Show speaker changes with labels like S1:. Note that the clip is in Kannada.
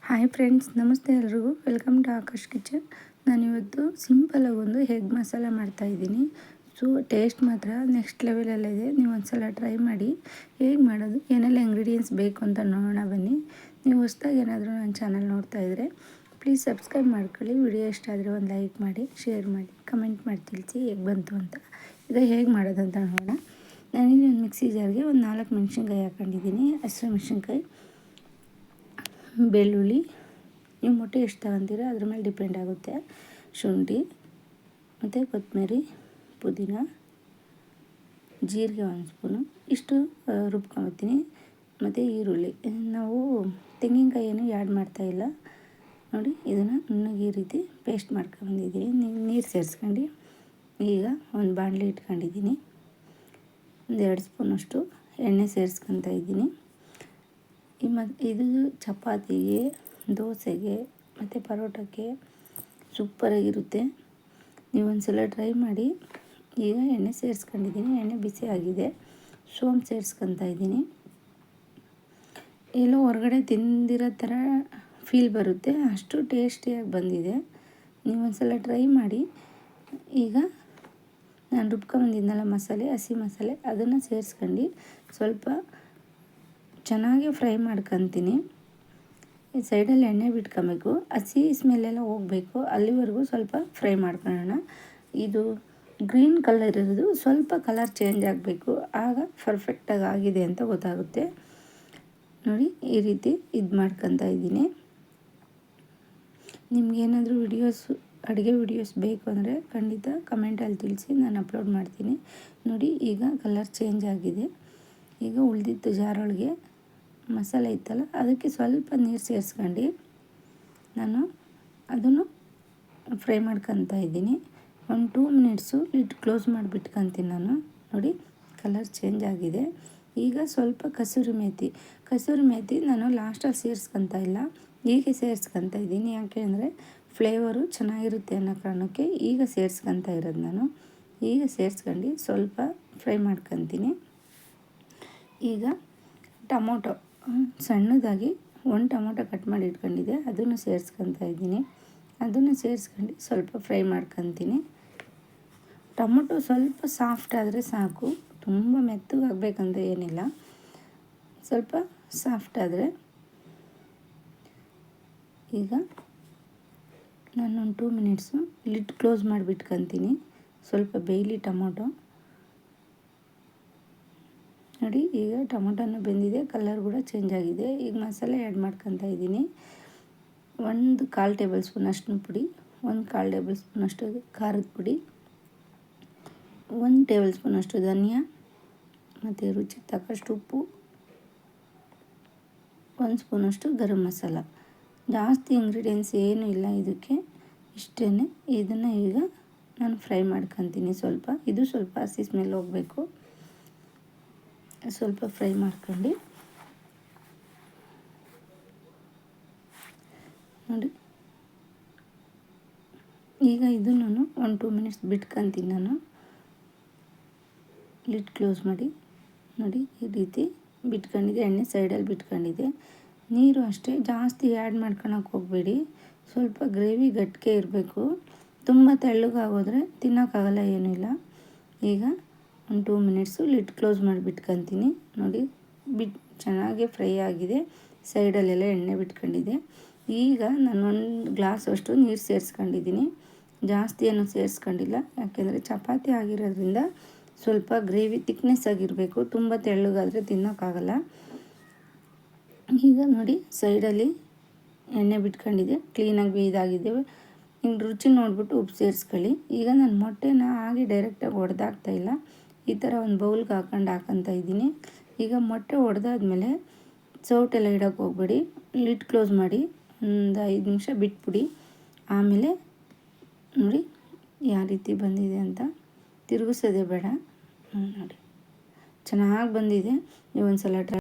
S1: ಹಾಯ್ ಫ್ರೆಂಡ್ಸ್, ನಮಸ್ತೆ ಎಲ್ರಿಗೂ. Welcome to Akash kitchen. ನಾನಿವತ್ತು ಸಿಂಪಲಾಗಿ ಒಂದು ಎಗ್ ಮಸಾಲ ಮಾಡ್ತಾಯಿದ್ದೀನಿ. ಸೊ ಟೇಸ್ಟ್ ಮಾತ್ರ ನೆಕ್ಸ್ಟ್ ಲೆವೆಲಲ್ಲಿದೆ. ನೀವು ಒಂದ್ಸಲ ಟ್ರೈ ಮಾಡಿ. ಹೇಗೆ ಮಾಡೋದು, ಏನೆಲ್ಲ ಇಂಗ್ರೀಡಿಯೆಂಟ್ಸ್ ಬೇಕು ಅಂತ ನೋಡೋಣ ಬನ್ನಿ. ನೀವು ಹೊಸ್ದಾಗಿ ಏನಾದರೂ ನನ್ನ ಚಾನಲ್ ನೋಡ್ತಾ ಇದ್ದರೆ ಪ್ಲೀಸ್ ಸಬ್ಸ್ಕ್ರೈಬ್ ಮಾಡ್ಕೊಳ್ಳಿ. ವಿಡಿಯೋ ಇಷ್ಟ ಆದರೆ ಒಂದು ಲೈಕ್ ಮಾಡಿ, ಶೇರ್ ಮಾಡಿ, ಕಮೆಂಟ್ ಮಾಡಿ ತಿಳಿಸಿ ಹೇಗೆ ಬಂತು ಅಂತ. ಈಗ ಹೇಗೆ ಮಾಡೋದಂತ ನೋಡೋಣ. ನಾನಿಲ್ಲಿ ಒಂದು ಮಿಕ್ಸಿ ಜಾರ್ಗೆ ಒಂದು 4 ಮೆಣಸಿನ್ಕಾಯಿ ಹಾಕೊಂಡಿದ್ದೀನಿ. ಹಸಿರು ಮೆಣಸಿನ್ಕಾಯಿ, ಬೆಳ್ಳುಳ್ಳಿ, ನೀವು ಮೊಟ್ಟೆ ಎಷ್ಟು ತಗೊಂತೀರ ಅದ್ರ ಮೇಲೆ ಡಿಪೆಂಡ್ ಆಗುತ್ತೆ. ಶುಂಠಿ ಮತ್ತು ಕೊತ್ತಂಬರಿ, ಪುದೀನ, ಜೀರಿಗೆ 1 ಸ್ಪೂನು ಇಷ್ಟು ರುಬ್ಕೊಂಬತ್ತೀನಿ. ಮತ್ತು ಈರುಳ್ಳಿ, ನಾವು ತೆಂಗಿನಕಾಯಿ ಏನು ಆ್ಯಡ್ ಮಾಡ್ತಾಯಿಲ್ಲ ನೋಡಿ. ಇದನ್ನು ನುಣ್ಣಗೆ ಈ ರೀತಿ ಪೇಸ್ಟ್ ಮಾಡ್ಕೊಂಬಂದಿದ್ದೀನಿ. ನೀರು ಸೇರಿಸ್ಕೊಂಡು ಈಗ ಒಂದು ಬಾಣಲೆ ಇಟ್ಕೊಂಡಿದ್ದೀನಿ. ಒಂದು 2 ಸ್ಪೂನಷ್ಟು ಎಣ್ಣೆ ಸೇರಿಸ್ಕೊತಾ ಇದ್ದೀನಿ. ಇದು ಚಪಾತಿಗೆ, ದೋಸೆಗೆ ಮತ್ತು ಪರೋಟಕ್ಕೆ ಸೂಪರಾಗಿರುತ್ತೆ. ನೀವು ಒಂದ್ಸಲ ಟ್ರೈ ಮಾಡಿ. ಈಗ ಎಣ್ಣೆ ಸೇರಿಸ್ಕೊಂಡಿದ್ದೀನಿ. ಎಣ್ಣೆ ಬಿಸಿ ಆಗಿದೆ. ಸೋಂಪು ಸೇರಿಸ್ಕೊತಾ ಇದ್ದೀನಿ. ಎಲ್ಲೋ ಹೊರಗಡೆ ತಿಂದಿರೋ ಥರ ಫೀಲ್ ಬರುತ್ತೆ, ಅಷ್ಟು ಟೇಸ್ಟಿಯಾಗಿ ಬಂದಿದೆ. ನೀವು ಒಂದ್ಸಲ ಟ್ರೈ ಮಾಡಿ. ಈಗ ನಾನು ರುಬ್ಕೊಂಬಂದಿದ್ನಲ್ಲ ಮಸಾಲೆ, ಹಸಿ ಮಸಾಲೆ, ಅದನ್ನು ಸೇರಿಸ್ಕೊಂಡು ಸ್ವಲ್ಪ ಚೆನ್ನಾಗಿ ಫ್ರೈ ಮಾಡ್ಕೊತೀನಿ. ಈ ಸೈಡಲ್ಲಿ ಎಣ್ಣೆ ಬಿಟ್ಕೊಬೇಕು, ಹಸಿ ಸ್ಮೆಲ್ಲೆಲ್ಲ ಹೋಗಬೇಕು, ಅಲ್ಲಿವರೆಗೂ ಸ್ವಲ್ಪ ಫ್ರೈ ಮಾಡ್ಕೊಳ್ಳೋಣ. ಇದು ಗ್ರೀನ್ ಕಲರ್ ಇರೋದು ಸ್ವಲ್ಪ ಕಲರ್ ಚೇಂಜ್ ಆಗಬೇಕು, ಆಗ ಪರ್ಫೆಕ್ಟಾಗಿ ಆಗಿದೆ ಅಂತ ಗೊತ್ತಾಗುತ್ತೆ. ನೋಡಿ ಈ ರೀತಿ ಇದು ಮಾಡ್ಕೊತಾ ಇದ್ದೀನಿ. ನಿಮಗೇನಾದರೂ ಅಡುಗೆ ವಿಡಿಯೋಸ್ ಬೇಕು ಅಂದರೆ ಖಂಡಿತ ಕಮೆಂಟಲ್ಲಿ ತಿಳಿಸಿ, ನಾನು ಅಪ್ಲೋಡ್ ಮಾಡ್ತೀನಿ. ನೋಡಿ ಈಗ ಕಲರ್ ಚೇಂಜ್ ಆಗಿದೆ. ಈಗ ಉಳಿದಿತ್ತು ಜಾರೊಳಗೆ ಮಸಾಲೆ ಇತ್ತಲ್ಲ, ಅದಕ್ಕೆ ಸ್ವಲ್ಪ ನೀರು ಸೇರಿಸ್ಕೊಂಡು ನಾನು ಅದನ್ನು ಫ್ರೈ ಮಾಡ್ಕೊತಾ ಇದ್ದೀನಿ. ಒಂದು 2 ಮಿನಿಟ್ಸು ಲಿಡ್ ಕ್ಲೋಸ್ ಮಾಡಿಬಿಟ್ಕೊತೀನಿ ನಾನು. ನೋಡಿ ಕಲರ್ ಚೇಂಜ್ ಆಗಿದೆ. ಈಗ ಸ್ವಲ್ಪ ಕಸೂರಿ ಮೇಥಿ ನಾನು ಲಾಸ್ಟಲ್ಲಿ ಸೇರಿಸ್ಕೊತಾ ಇಲ್ಲ, ಹೀಗೆ ಸೇರಿಸ್ಕೊತಾ ಇದ್ದೀನಿ. ಯಾಕೆ ಅಂದರೆ ಫ್ಲೇವರು ಚೆನ್ನಾಗಿರುತ್ತೆ ಅನ್ನೋ ಕಾರಣಕ್ಕೆ ಈಗ ಸೇರಿಸ್ಕೊತಾ ಇರೋದು ನಾನು. ಈಗ ಸೇರಿಸ್ಕೊಂಡು ಸ್ವಲ್ಪ ಫ್ರೈ ಮಾಡ್ಕೊತೀನಿ. ಈಗ ಟೊಮೊಟೊ ಸಣ್ಣದಾಗಿ 1 ಟೊಮೊಟೊ ಕಟ್ ಮಾಡಿ ಇಟ್ಕೊಂಡಿದ್ದೆ, ಅದನ್ನು ಸೇರಿಸ್ಕೊತಾ ಇದ್ದೀನಿ. ಅದನ್ನು ಸೇರಿಸ್ಕೊಂಡು ಸ್ವಲ್ಪ ಫ್ರೈ ಮಾಡ್ಕೊತೀನಿ. ಟೊಮೊಟೊ ಸ್ವಲ್ಪ ಸಾಫ್ಟ್ ಆದರೆ ಸಾಕು, ತುಂಬ ಮೆತ್ತಗಾಗಬೇಕಂತ ಏನಿಲ್ಲ, ಸ್ವಲ್ಪ ಸಾಫ್ಟ್ ಆದರೆ. ಈಗ ನಾನೊಂದು 2 ಮಿನಿಟ್ಸು ಲಿಡ್ ಕ್ಲೋಸ್ ಮಾಡಿಬಿಟ್ಕೊತೀನಿ, ಸ್ವಲ್ಪ ಬೇಯಲಿ ಟೊಮೊಟೊ. ನೋಡಿ ಈಗ ಟೊಮೊಟೊನೂ ಬೆಂದಿದೆ, ಕಲರ್ ಕೂಡ ಚೇಂಜ್ ಆಗಿದೆ. ಈಗ ಮಸಾಲೆ ಆ್ಯಡ್ ಮಾಡ್ಕೊತಾ ಇದ್ದೀನಿ. 1/4 ಟೇಬಲ್ ಸ್ಪೂನ್ ಅರಿಶಿನ ಪುಡಿ, 1/4 ಟೇಬಲ್ ಸ್ಪೂನಷ್ಟು ಖಾರದ ಪುಡಿ, 1 ಟೇಬಲ್ ಸ್ಪೂನಷ್ಟು ಧನಿಯಾ, ಮತ್ತು ರುಚಿಗೆ ತಕ್ಕಷ್ಟು ಉಪ್ಪು, 1 ಸ್ಪೂನಷ್ಟು ಗರಂ ಮಸಾಲ. ಜಾಸ್ತಿ ಇಂಗ್ರೀಡಿಯೆಂಟ್ಸ್ ಏನೂ ಇಲ್ಲ ಇದಕ್ಕೆ, ಇಷ್ಟೇ. ಇದನ್ನು ಈಗ ನಾನು ಫ್ರೈ ಮಾಡ್ಕೊತೀನಿ ಇದು ಸ್ವಲ್ಪ ಹಸಿ ಸ್ಮೆಲ್ ಹೋಗಬೇಕು. ಸ್ವಲ್ಪ ಫ್ರೈ ಮಾಡ್ಕೊಂಡು ನೋಡಿ. ಈಗ ಇದನ್ನು ಒಂದು 2 ಮಿನಿಟ್ಸ್ ಬಿಟ್ಕೊತೀನಿ ನಾನು, ಲಿಡ್ ಕ್ಲೋಸ್ ಮಾಡಿ. ನೋಡಿ ಈ ರೀತಿ ಬಿಟ್ಕೊಂಡಿದ್ದೆ, ಎಣ್ಣೆ ಸೈಡಲ್ಲಿ ಬಿಟ್ಕೊಂಡಿದ್ದೆ. ನೀರು ಅಷ್ಟೇ ಜಾಸ್ತಿ ಆ್ಯಡ್ ಮಾಡ್ಕೊಳಕ್ಕೆ ಹೋಗಬೇಡಿ, ಸ್ವಲ್ಪ ಗ್ರೇವಿ ಗಟ್ಟಿಗೆ ಇರಬೇಕು. ತುಂಬ ತೆಳ್ಳಗಾಗೋದ್ರೆ ತಿನ್ನೋಕ್ಕಾಗಲ್ಲ, ಏನೂ ಇಲ್ಲ. ಈಗ ಒಂದು 2 ಮಿನಿಟ್ಸು ಲಿಡ್ ಕ್ಲೋಸ್ ಮಾಡಿಬಿಟ್ಕೊತೀನಿ. ನೋಡಿ ಚೆನ್ನಾಗಿ ಫ್ರೈ ಆಗಿದೆ, ಸೈಡಲ್ಲೆಲ್ಲ ಎಣ್ಣೆ ಬಿಟ್ಕೊಂಡಿದೆ. ಈಗ ನಾನು 1 ಗ್ಲಾಸಷ್ಟು ನೀರು ಸೇರಿಸ್ಕೊಂಡಿದ್ದೀನಿ, ಜಾಸ್ತಿ ಏನೂ ಸೇರಿಸ್ಕೊಂಡಿಲ್ಲ. ಯಾಕೆಂದರೆ ಚಪಾತಿ ಆಗಿರೋದ್ರಿಂದ ಸ್ವಲ್ಪ ಗ್ರೇವಿ ಥಿಕ್ನೆಸ್ ಆಗಿರಬೇಕು, ತುಂಬ ತೆಳ್ಳಗಾದರೆ ತಿನ್ನೋಕ್ಕಾಗಲ್ಲ. ಈಗ ನೋಡಿ ಸೈಡಲ್ಲಿ ಎಣ್ಣೆ ಬಿಟ್ಕೊಂಡಿದೆ, ಕ್ಲೀನಾಗಿ ಇದಾಗಿದೆ. ಹಿಂಗೆ ರುಚಿ ನೋಡಿಬಿಟ್ಟು ಉಪ್ಪು ಸೇರಿಸ್ಕೊಳ್ಳಿ. ಈಗ ನಾನು ಮೊಟ್ಟೆನ ಹಾಗೆ ಡೈರೆಕ್ಟಾಗಿ ಒಡೆದಾಕ್ತಾಯಿಲ್ಲ, ಈ ಥರ ಒಂದು ಬೌಲ್ಗೆ ಹಾಕ್ಕೊತಾ ಇದ್ದೀನಿ. ಈಗ ಮೊಟ್ಟೆ ಒಡೆದಾದ್ಮೇಲೆ ಸೌಟೆಲ್ಲ ಇಡೋಕ್ಕೆ ಹೋಗಬೇಡಿ, ಲಿಡ್ ಕ್ಲೋಸ್ ಮಾಡಿ ಒಂದು 5 ನಿಮಿಷ ಬಿಟ್ಬಿಡಿ. ಆಮೇಲೆ ನೋಡಿ ಯಾವ ರೀತಿ ಬಂದಿದೆ ಅಂತ, ತಿರುಗಿಸೋದೇ ಬೇಡ. ನೋಡಿ ಚೆನ್ನಾಗಿ ಬಂದಿದೆ. ನೀವು ಒಂದು ಸಲ ಟ್ರೈ